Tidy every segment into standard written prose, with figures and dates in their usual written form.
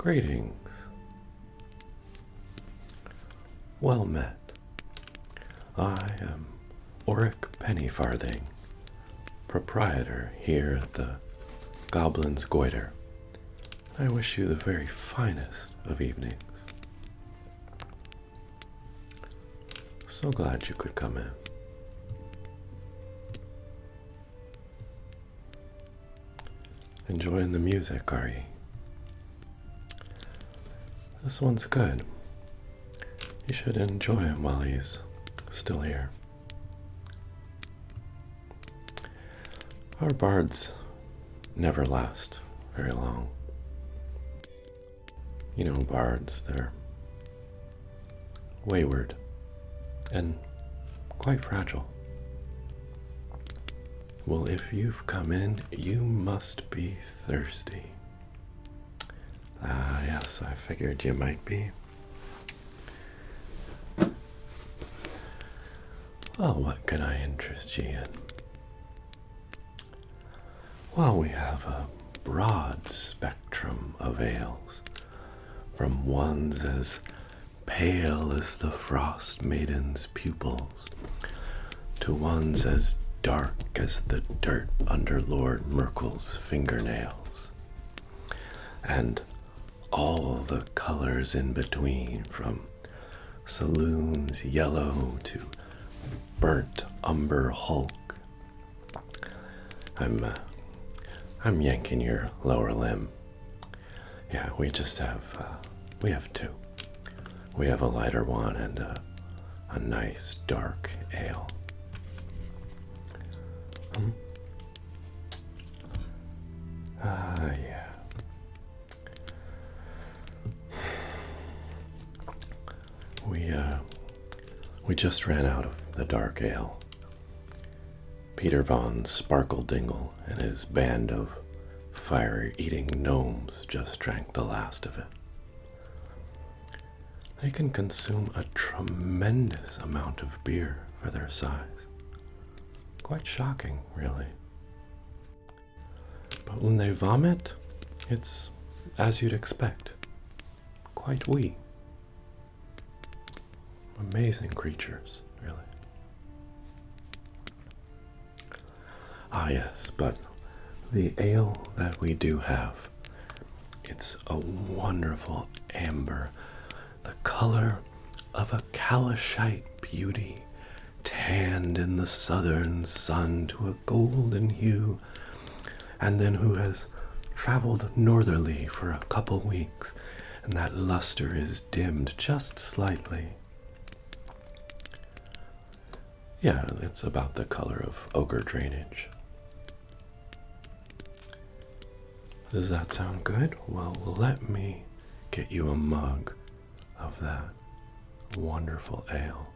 Greetings. Well met. I am Oric Pennyfarthing, proprietor here at the Goblin's Goiter. I wish you the very finest of evenings. So glad you could come in. Enjoying the music, are you? This one's good. You should enjoy him while he's still here. Our bards never last very long. You know, bards, they're wayward and quite fragile. Well, if you've come in, you must be thirsty. Ah, yes, I figured you might be. Well, what can I interest you in? Well, we have a broad spectrum of ales, from ones as pale as the frost maiden's pupils, to ones as dark as the dirt under Lord Merkel's fingernails, and all the colors in between, from saloon's yellow to burnt umber hulk. I'm yanking your lower limb. Yeah, we have two. We have a lighter one and a nice dark ale. Yeah. We just ran out of the dark ale. Peter von Sparkledingle and his band of fire-eating gnomes just drank the last of it. They can consume a tremendous amount of beer for their size. Quite shocking, really. But when they vomit, it's as you'd expect. Quite wee. Amazing creatures, really. Ah, yes, but the ale that we do have, it's a wonderful amber, the color of a calishite beauty, tanned in the southern sun to a golden hue, and then who has traveled northerly for a couple weeks, and that luster is dimmed just slightly. Yeah, it's about the color of ochre drainage. Does that sound good? Well, let me get you a mug of that wonderful ale.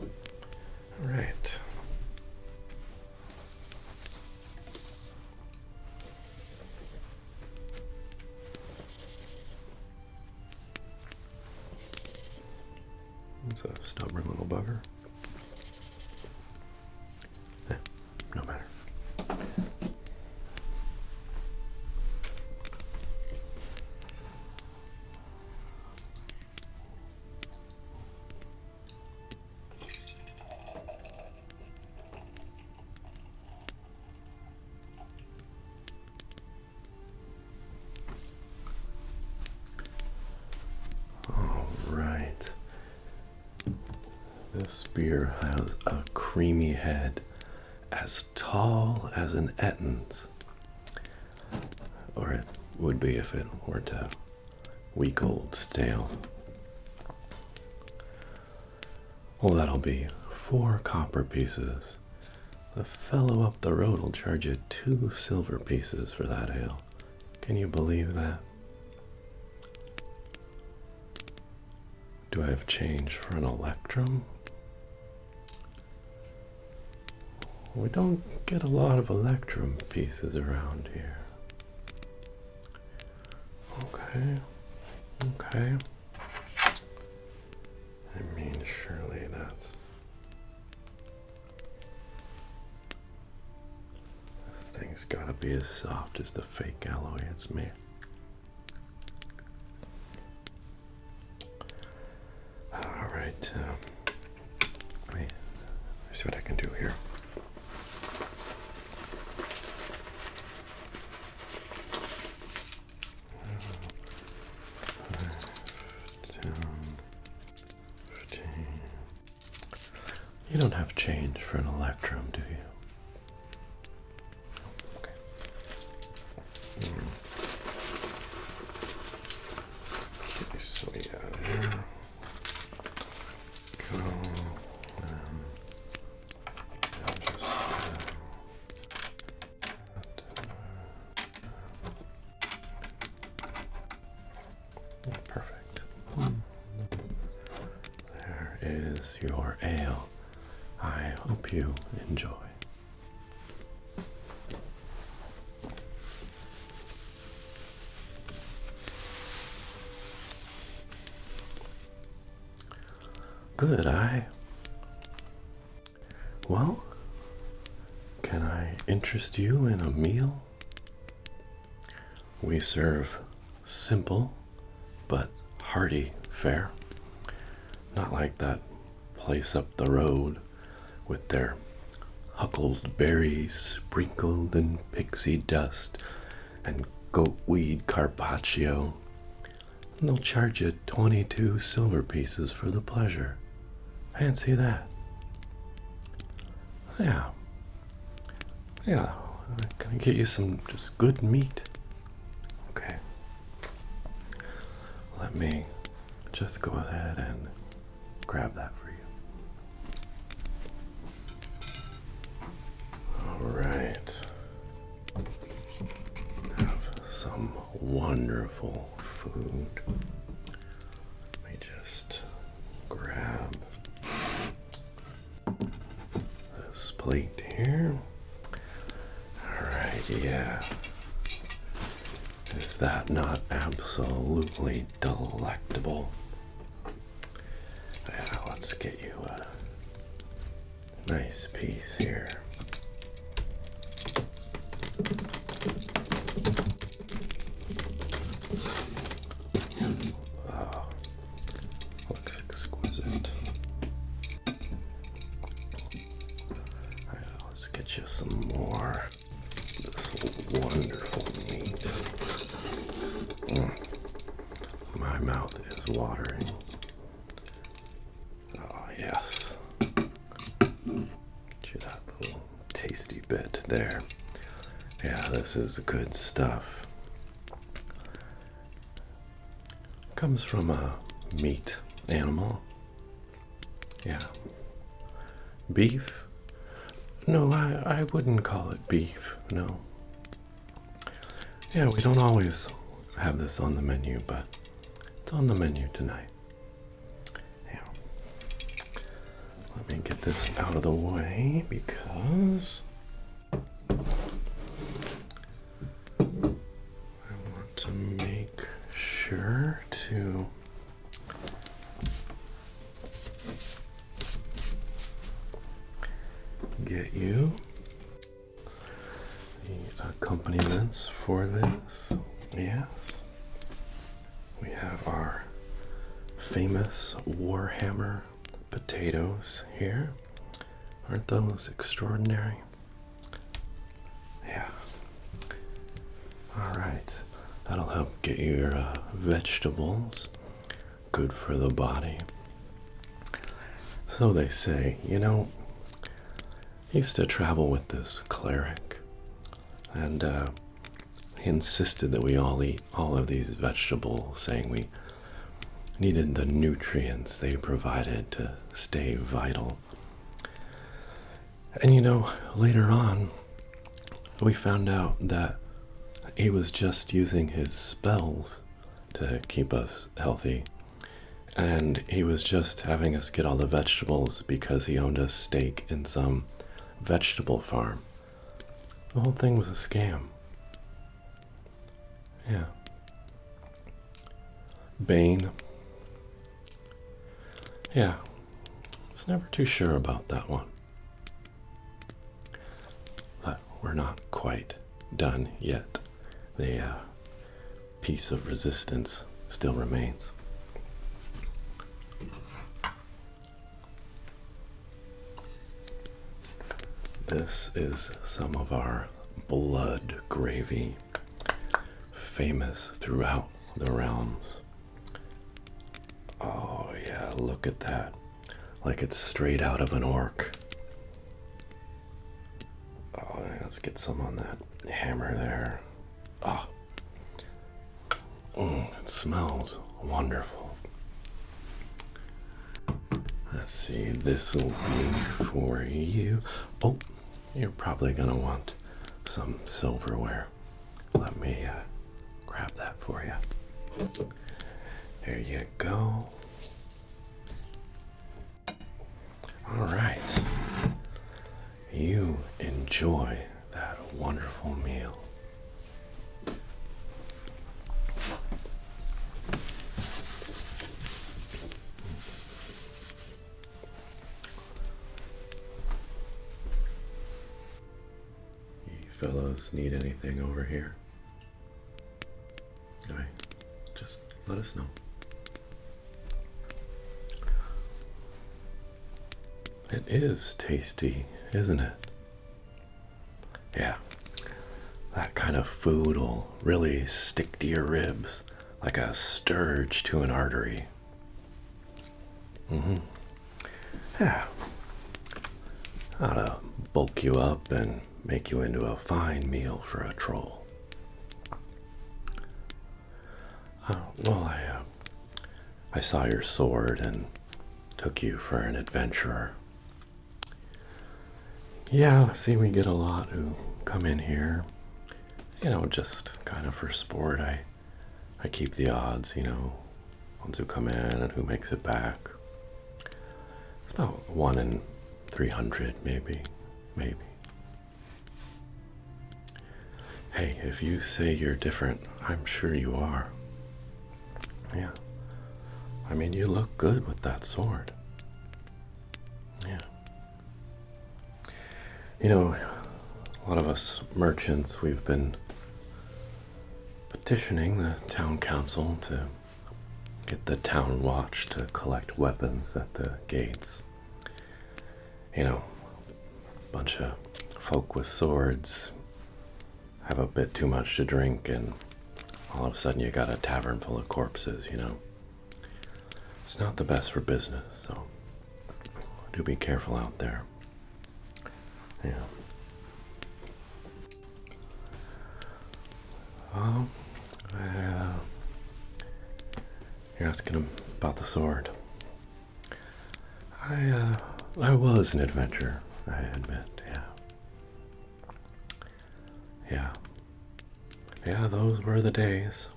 All right. It's a stubborn little bugger. No matter. All right. This beer has a creamy head as tall as an Etton's. Or it would be if it were to week old stale. Well, that'll be 4 copper pieces. The fellow up the road will charge you 2 silver pieces for that ale. Can you believe that? Do I have change for an electrum? We don't get a lot of electrum pieces around here. Okay. I mean, surely that's... This thing's gotta not be as soft as the fake alloy it's made. All right, let me see what I can do here. You don't have change for an electrum, do you? Okay. Okay, so yeah, there. Go. I'll just, perfect. There is your ale. I hope you enjoy. Good, well, can I interest you in a meal? We serve simple but hearty fare. Not like that place up the road with their huckleberries sprinkled in pixie dust and goatweed carpaccio. And they'll charge you 22 silver pieces for the pleasure. Fancy that. Yeah. Can I get you some just good meat? Okay. Let me just go ahead and grab that for you. All right. Have some wonderful food. Let me just grab this plate here. All right, yeah. Is that not absolutely delectable? Yeah, let's get you a nice piece here. Oh, looks exquisite. Yeah, let's get you some more of this wonderful meat. My mouth is watering. Oh, yes. Get you that little tasty bit there. Yeah, this is good stuff. Comes from a meat animal. Yeah. Beef? No, I wouldn't call it beef, no. Yeah, we don't always have this on the menu, but it's on the menu tonight. Yeah. Let me get this out of the way because I want to make sure to get you the accompaniments for this. Yes. We have our famous Warhammer potatoes here. Aren't those extraordinary? Yeah. All right. That'll help get your vegetables good for the body. So they say, I used to travel with this cleric, and he insisted that we all eat all of these vegetables, saying we needed the nutrients they provided to stay vital. And later on, we found out that he was just using his spells to keep us healthy. And he was just having us get all the vegetables because he owned a stake in some vegetable farm. The whole thing was a scam. Yeah. Bane. Yeah. Was never too sure about that one. But we're not quite done yet. The piece of resistance still remains. This is some of our blood gravy, famous throughout the realms. Oh yeah, look at that. Like it's straight out of an orc. Oh, let's get some on that hammer there. Oh, it smells wonderful. Let's see, this will be for you. Oh, you're probably gonna want some silverware. Let me grab that for you. There you go. All right. You enjoy that wonderful meal. You fellows need anything over here? All right, just let us know. It is tasty, isn't it? Yeah, that kind of food will really stick to your ribs like a scourge to an artery. Yeah, ought to bulk you up and make you into a fine meal for a troll. Well, I saw your sword and took you for an adventurer. Yeah, see, we get a lot who come in here, just kind of for sport. I keep the odds, ones who come in and who makes it back. It's about 1 in 300, maybe. Hey, if you say you're different, I'm sure you are. Yeah. I mean, you look good with that sword. Yeah. A lot of us merchants, we've been petitioning the town council to get the town watch to collect weapons at the gates. A bunch of folk with swords have a bit too much to drink, and all of a sudden you got a tavern full of corpses, It's not the best for business, so do be careful out there. Yeah. Well, you're asking about the sword. I was an adventurer, I admit, yeah. Yeah, those were the days.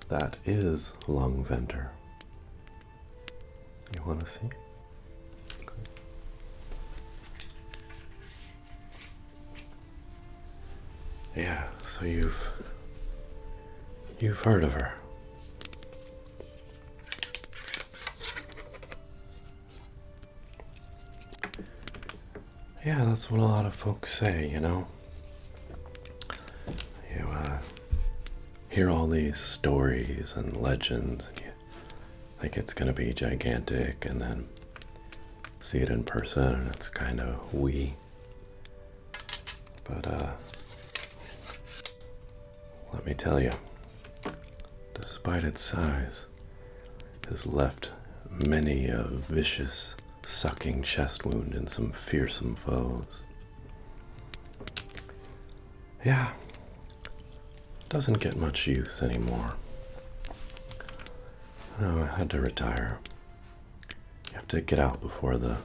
That is Lungventer. You want to see? Okay. Yeah, so you've heard of her. Yeah, that's what a lot of folks say, You hear all these stories and legends, and you think it's gonna be gigantic, and then see it in person, and it's kind of wee. But let me tell you, despite its size, it has left many a vicious, sucking chest wound and some fearsome foes. Yeah, doesn't get much use anymore. No, I had to retire. You have to get out before the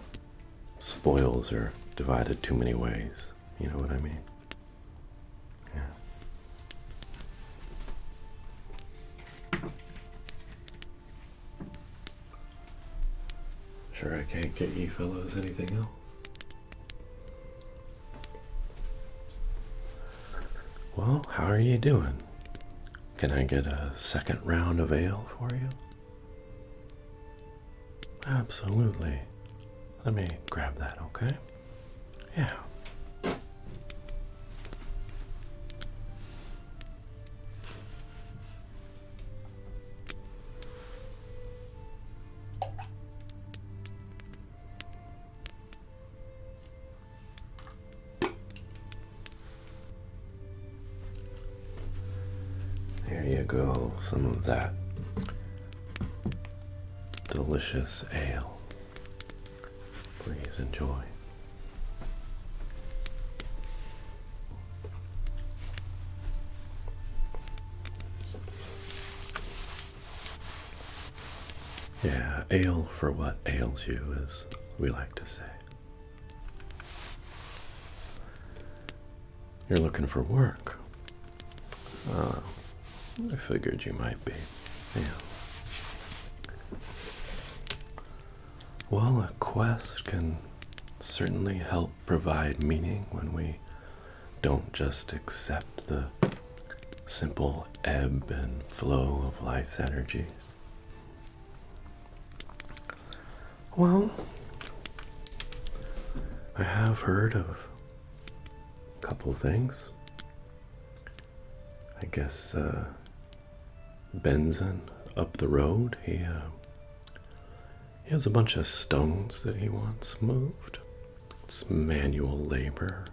spoils are divided too many ways. You know what I mean? Yeah. Sure, I can't get you fellows anything else. Well, how are you doing? Can I get a second round of ale for you? Absolutely. Let me grab that, okay? Yeah. There you go, some of that delicious ale. Please enjoy. Yeah, ale for what ails you, as we like to say. You're looking for work. I figured you might be. Yeah. Well, a quest can certainly help provide meaning when we don't just accept the simple ebb and flow of life's energies. Well, I have heard of a couple things. I guess Benson up the road, he has a bunch of stones that he wants moved. It's manual labor.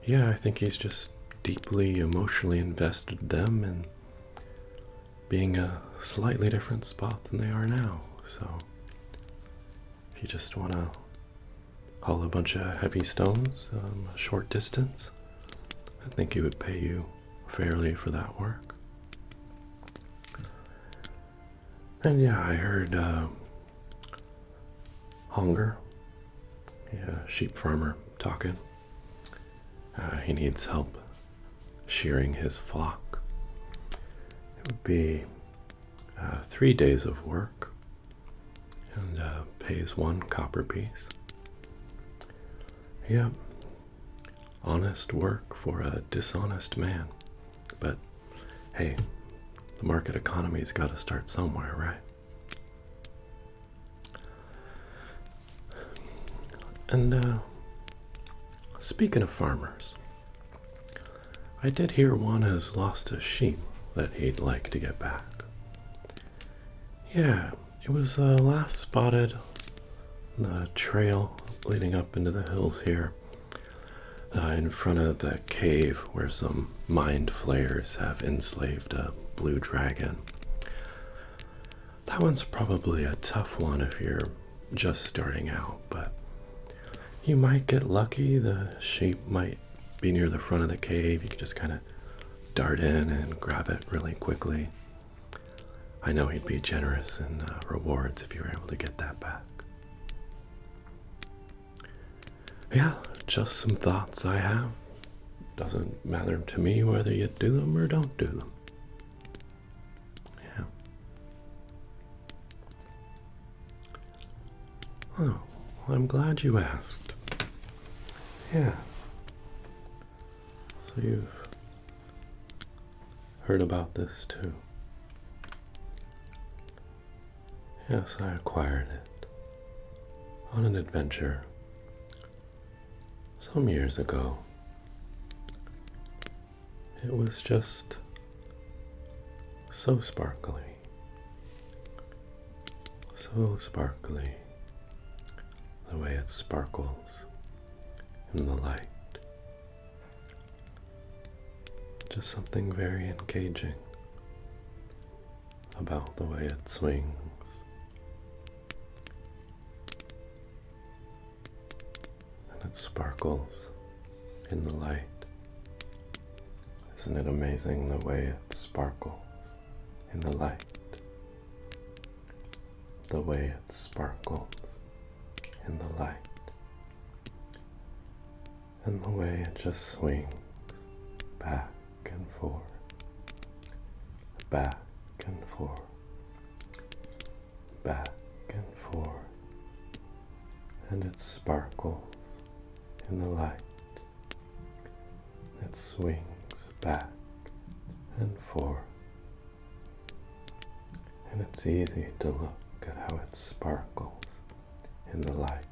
Yeah, I think he's just deeply emotionally invested in them and being a slightly different spot than they are now. So, if you just want to haul a bunch of heavy stones a short distance, I think he would pay you fairly for that work. And yeah, I heard Hunger, a sheep farmer, talking. He needs help shearing his flock. It would be 3 days of work and pays 1 copper piece. Yeah, honest work for a dishonest man. But hey, the market economy's got to start somewhere, right? And speaking of farmers, I did hear one has lost a sheep that he'd like to get back. Yeah, it was last spotted on the trail leading up into the hills here, in front of the cave where some mind flayers have enslaved a blue dragon. That one's probably a tough one if you're just starting out, but you might get lucky. The sheep might be near the front of the cave. You could just kind of dart in and grab it really quickly. I know he'd be generous in rewards if you were able to get that back. Yeah, just some thoughts I have. Doesn't matter to me whether you do them or don't do them. Yeah. Oh, well, I'm glad you asked. Yeah. So you've heard about this too. Yes, I acquired it on an adventure some years ago. It was just so sparkly. So sparkly, the way it sparkles in the light. Just something very engaging about the way it swings. And it sparkles in the light. Isn't it amazing the way it sparkles in the light? The way it sparkles in the light. And the way it just swings back and forth, back and forth, back and forth. And it sparkles in the light. It swings back and forth. And it's easy to look look at how it sparkles in the light.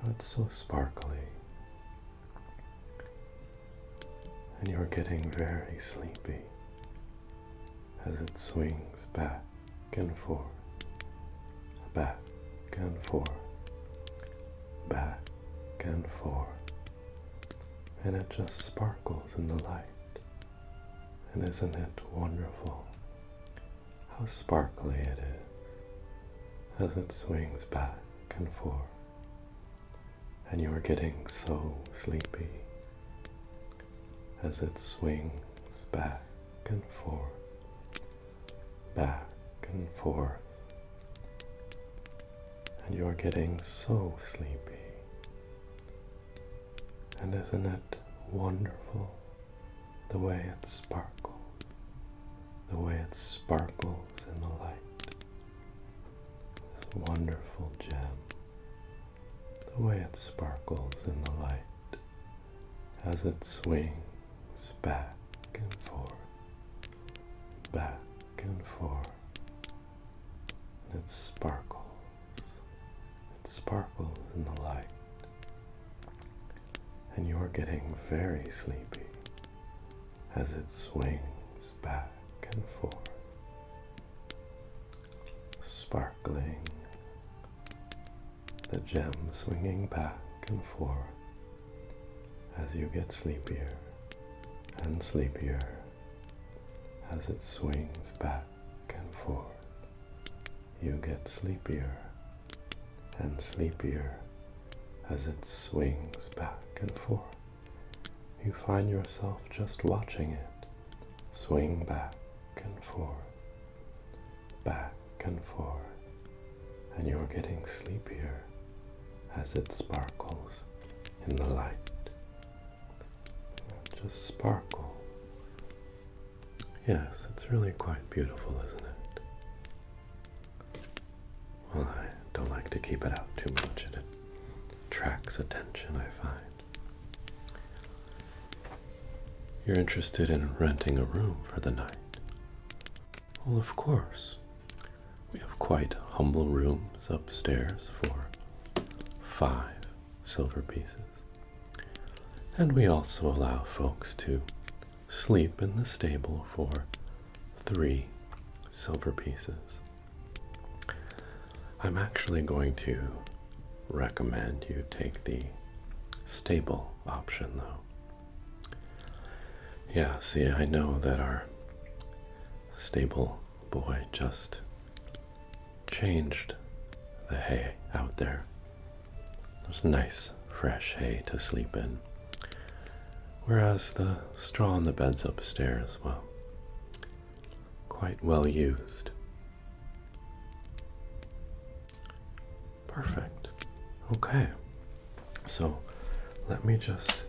How it's so sparkly. And you're getting very sleepy as it swings back and forth, back and forth, back and forth. And it just sparkles in the light. And isn't it wonderful how sparkly it is as it swings back and forth? And you're getting so sleepy as it swings back and forth, back and forth. And you're getting so sleepy. And isn't it wonderful the way it sparkles, the way it sparkles in the light, this wonderful gem, the way it sparkles in the light as it swings back and forth, back and forth, and it sparkles in the light, and you're getting very sleepy as it swings back and forth, sparkling, the gem swinging back and forth as you get sleepier and sleepier as it swings back and forth. You get sleepier and sleepier as it swings back and forth. You find yourself just watching it swing back and forth, and you're getting sleepier as it sparkles in the light. It just sparkles. Yes, it's really quite beautiful, isn't it? Well, I don't like to keep it out too much, and it attracts attention, I find. You're interested in renting a room for the night? Well, of course. We have quite humble rooms upstairs for 5 silver pieces. And we also allow folks to sleep in the stable for 3 silver pieces. I'm actually going to recommend you take the stable option, though. Yeah, see, I know that our stable boy just changed the hay out there. There's nice, fresh hay to sleep in. Whereas the straw on the beds upstairs, well, quite well used. Perfect. Okay. So, let me just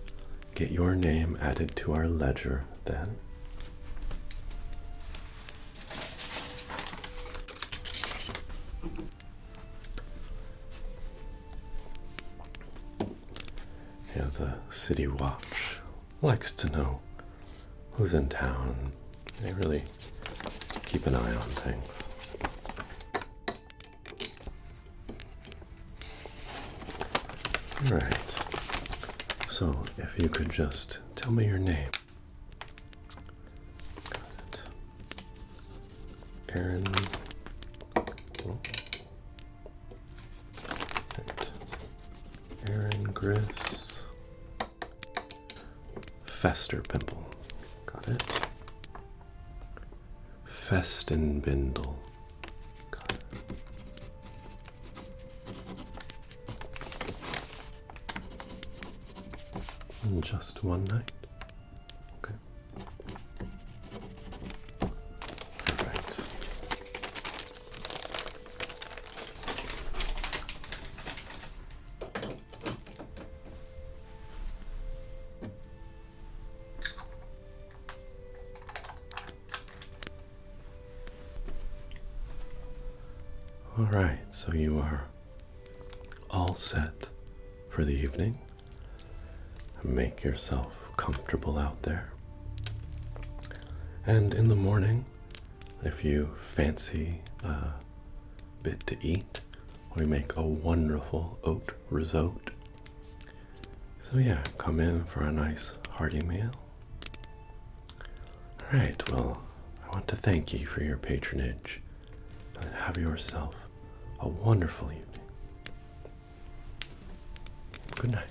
get your name added to our ledger then. Yeah, the city watch likes to know who's in town. They really keep an eye on things. All right. So, if you could just tell me your name. Got it. Aaron. Oh. Aaron Griss. Fester Pimple. Got it. Festenbindle. Got it. And just one night. Okay. Perfect. All right, so you are all set for the evening. Make yourself comfortable out there. And in the morning, if you fancy bit to eat. We make a wonderful oat risotto. So yeah, come in for a nice hearty meal. Alright, well, I want to thank you for your patronage. And have yourself a wonderful evening. Good night.